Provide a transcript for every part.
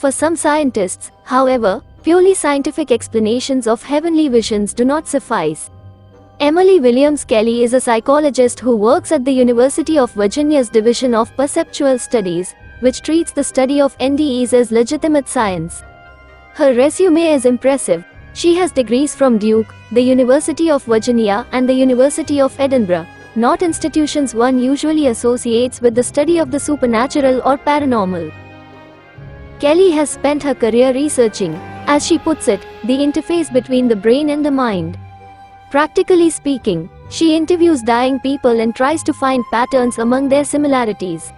For some scientists, however, purely scientific explanations of heavenly visions do not suffice. Emily Williams Kelly is a psychologist who works at the University of Virginia's Division of Perceptual Studies, which treats the study of NDEs as legitimate science. Her resume is impressive. She has degrees from Duke, the University of Virginia, and the University of Edinburgh, not institutions one usually associates with the study of the supernatural or paranormal. Kelly has spent her career researching, as she puts it, the interface between the brain and the mind. Practically speaking, she interviews dying people and tries to find patterns among their similarities.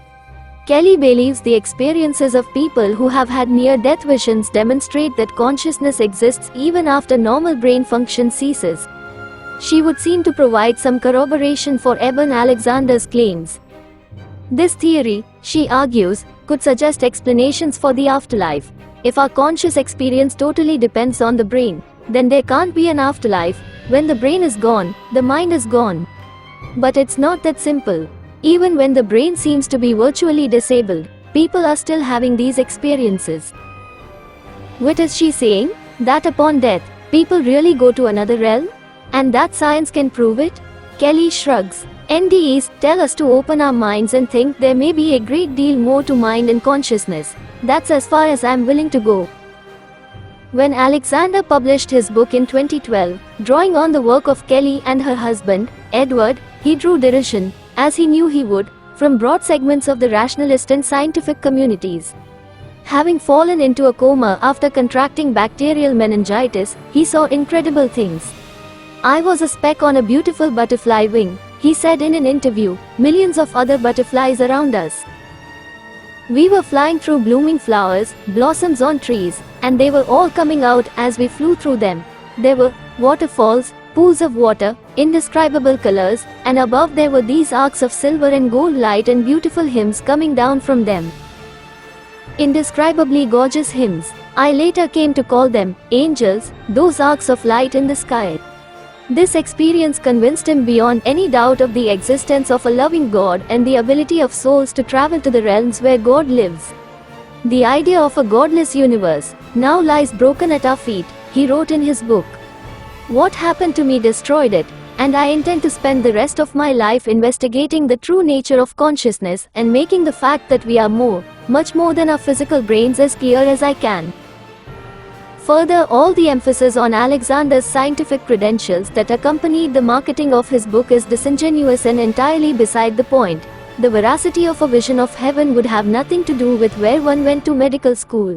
Kelly believes the experiences of people who have had near-death visions demonstrate that consciousness exists even after normal brain function ceases. She would seem to provide some corroboration for Eben Alexander's claims. This theory, she argues, could suggest explanations for the afterlife. If our conscious experience totally depends on the brain, then there can't be an afterlife. When the brain is gone, the mind is gone. But it's not that simple. Even when the brain seems to be virtually disabled, people are still having these experiences. What is she saying? That upon death, people really go to another realm? And that science can prove it? Kelly shrugs. NDEs tell us to open our minds and think there may be a great deal more to mind and consciousness. That's as far as I'm willing to go. When Alexander published his book in 2012, drawing on the work of Kelly and her husband, Edward, he drew derision, as he knew he would, from broad segments of the rationalist and scientific communities. Having fallen into a coma after contracting bacterial meningitis, he saw incredible things. "I was a speck on a beautiful butterfly wing," he said in an interview, "millions of other butterflies around us. We were flying through blooming flowers, blossoms on trees, and they were all coming out as we flew through them. There were waterfalls, pools of water, indescribable colors, and above there were these arcs of silver and gold light and beautiful hymns coming down from them. Indescribably gorgeous hymns. I later came to call them angels, those arcs of light in the sky." This experience convinced him beyond any doubt of the existence of a loving God and the ability of souls to travel to the realms where God lives. "The idea of a godless universe now lies broken at our feet," he wrote in his book. "What happened to me destroyed it, and I intend to spend the rest of my life investigating the true nature of consciousness and making the fact that we are more, much more than our physical brains as clear as I can." Further, all the emphasis on Alexander's scientific credentials that accompanied the marketing of his book is disingenuous and entirely beside the point. The veracity of a vision of heaven would have nothing to do with where one went to medical school.